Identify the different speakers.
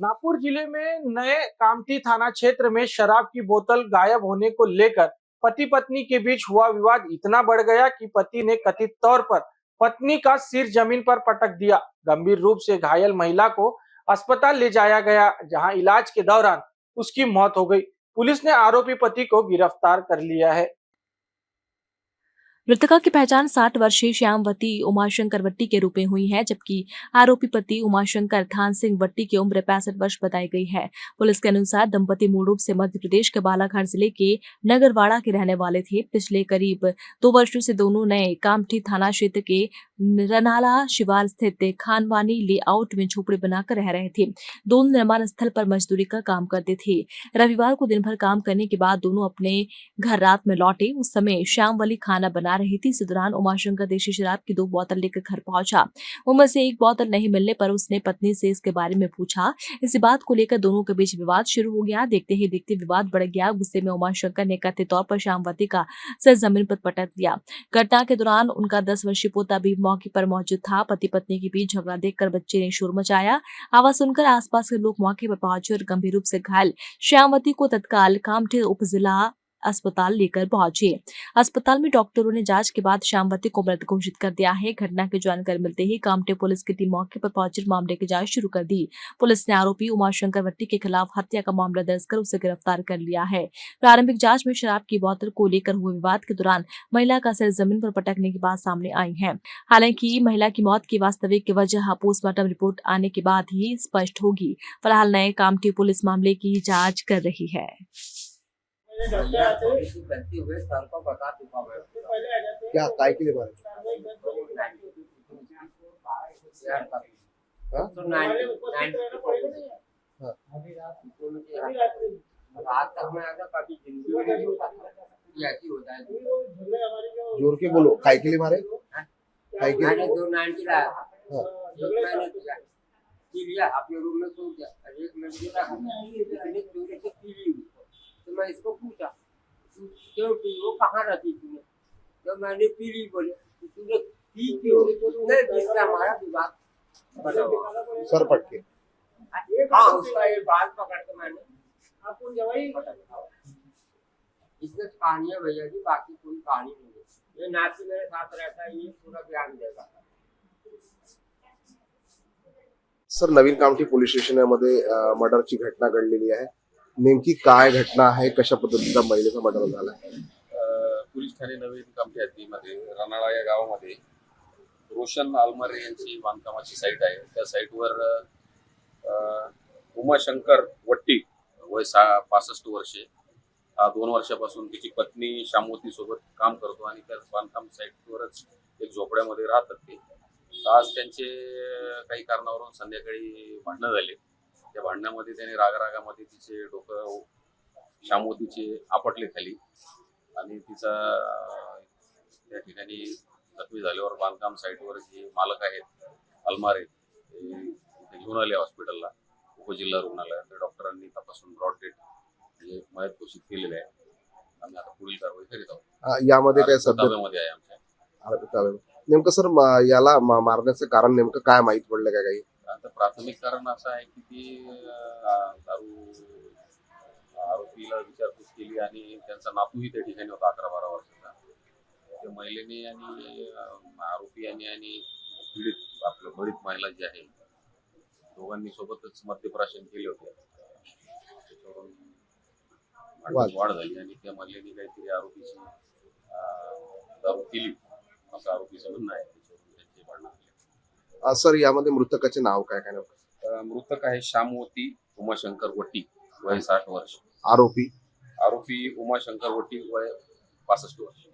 Speaker 1: नागपुर जिले में नए कामठी थाना क्षेत्र में शराब की बोतल गायब होने को लेकर पति पत्नी के बीच हुआ विवाद इतना बढ़ गया कि पति ने कथित तौर पर पत्नी का सिर जमीन पर पटक दिया। गंभीर रूप से घायल महिला को अस्पताल ले जाया गया, जहां इलाज के दौरान उसकी मौत हो गई। पुलिस ने आरोपी पति को गिरफ्तार कर लिया है।
Speaker 2: मृतका की पहचान 60 वर्षीय श्यामवती उमाशंकर वट्टी के रूप में हुई है, जबकि आरोपी पति उमाशंकर थान सिंह वट्टी की उम्र 65 वर्ष बताई गई है। पुलिस के अनुसार दंपति मूल रूप से मध्य प्रदेश के बालाघाट जिले के नगरवाड़ा के रहने वाले थे। पिछले करीब 2 वर्षों से दोनों नए कामठी थाना क्षेत्र के रनाला शिवार स्थित खानवानी लेआउट में झोपड़ी बनाकर रह रहे थे। दोनों निर्माण स्थल पर मजदूरी का काम करते थे। रविवार को दिन भर काम करने के बाद दोनों अपने घर रात में लौटे। उस समय श्यामवली खाना बना रही थी। इस दौरान उमाशंकर देशी शराब की 2 बोतल लेकर घर पहुंचा। उनमें से एक बोतल नहीं मिलने पर उसने पत्नी से इसके बारे में पूछा। इसी बात को लेकर दोनों के बीच विवाद शुरू हो गया। देखते ही देखते विवाद बढ़ गया। गुस्से में उमाशंकर ने कथित तौर पर श्यामवती का सिर जमीन पर पटक दिया। घटना के दौरान उनका 10 वर्षीय पोता भी मौके पर मौजूद था। पति पत्नी के बीच झगड़ा देखकर बच्चे ने शोर मचाया। आवाज सुनकर आसपास के लोग मौके पर पहुंचे और गंभीर रूप से घायल श्यामवती को तत्काल कामठी उप जिला अस्पताल लेकर पहुंचे। अस्पताल में डॉक्टरों ने जांच के बाद श्यामवती को मृत घोषित कर दिया है। घटना की जानकारी मिलते ही कामठी पुलिस की टीम मौके पर पहुंची मामले की जांच शुरू कर दी। पुलिस ने आरोपी उमाशंकर वट्टी के खिलाफ हत्या का मामला दर्ज कर उसे गिरफ्तार कर लिया है। प्रारंभिक जांच में शराब की बोतल को लेकर हुए विवाद के दौरान महिला का सिर जमीन पर पटकने की बात सामने आई है। हालांकि महिला की मौत की वास्तविक वजह पोस्टमार्टम रिपोर्ट आने के बाद ही स्पष्ट होगी। फिलहाल नए कामठी पुलिस मामले की जाँच कर रही है।
Speaker 3: गलती हुए सर को बता चुका हूँ।
Speaker 4: क्या काय के लिए मारे?
Speaker 3: रात तक में आकर कभी जिंदगी में नहीं होता ऐसी होता है।
Speaker 4: जोर के बोलो, काय के लिए मारे? काय के
Speaker 3: मैंने
Speaker 4: लिए?
Speaker 3: 290 लाया था। मैंने पी लिया, अपने रूम में सो गया। एक लड़की था, इसने चोरी से पी ली। तो मैं इसको पूछा, क्यों पी? वो कहाँ रहती तूने? तो मैंने पी ली। बोले तूने पी क्यों? नहीं, जिससे हमारा विवाद बना हुआ।
Speaker 4: सर पट के?
Speaker 3: हाँ, उसका ये बाल पकड़ के मैंने इसमें कहानी है भैया जी, बाकी कोई कहानी नहीं है। ये नाती मेरे साथ रहता है, ये पूरा ज्ञान देगा।
Speaker 4: सर, नवीन कामठी पोलीस स्टेशनमध्ये मर्डरची घटना घडलेली आहे. नेमकी काय घटना आहे? कशा पद्धतीचा महिलेचा मर्डर झाला आहे?
Speaker 5: पोलीस ठाणे नवीन कामठी हद्दीमध्ये रनाळा या गावामध्ये रोशन आलमारे यांची बांधकामाची साईट आहे. त्या साईटवर उमाशंकर वट्टी वय 65 वर्षे हा 2 वर्षापासून तिची पत्नी श्यामवती सोबत काम करतो आणि त्या बांधकाम साईटवरच एक झोपड्यामध्ये राहतात ते. आज त्यांचे काही कारणावरून संध्याकाळी भांडणं झाले. त्या भांडणामध्ये त्याने रागारागामध्ये तिचे डोकं श्यामवतीचे आपटले खाली आणि तिचा त्या ठिकाणी जखमी झाल्यावर बांधकाम साईटवर जे मालक आहेत अलमारे ते घेऊन आले हॉस्पिटलला, उपजिल्हा रुग्णालयात. तर डॉक्टरांनी तपासून ब्रॉड डेट म्हणजे मयत घोषित केलेले आहे. आम्ही आता पुढील कारवाई करीत आहोत.
Speaker 4: यामध्ये काय सध्या
Speaker 5: ताब्यामध्ये आहे आमच्या.
Speaker 4: नेमकं सर याला मारण्याचं कारण नेमकं काय माहित पडलं का काही?
Speaker 5: आता प्राथमिक कारण असं आहे की ती दारू आरोपीला विचारपूस केली आणि त्यांचा नातूही त्या ठिकाणी होता 11-12 वर्षाचा. त्या महिलेने आणि आरोपी आणि पीडित आपलं पीडित महिला जी आहे दोघांनी सोबतच मद्यप्राशन केले होते. त्याच्यावरून वाढ झाली आणि त्या महिलेने काहीतरी आरोपीची दारू केली असं आरोपीचं म्हणणं आहे. त्याच्यावरून त्यांची भांडणं झाली.
Speaker 4: सर, यामध्ये मृतकाचे नाव काय काय?
Speaker 5: मृतक आहे श्यामवती उमाशंकर वट्टी वय 60 वर्ष.
Speaker 4: आरोपी
Speaker 5: उमाशंकर वट्टी वय 65 वर्ष.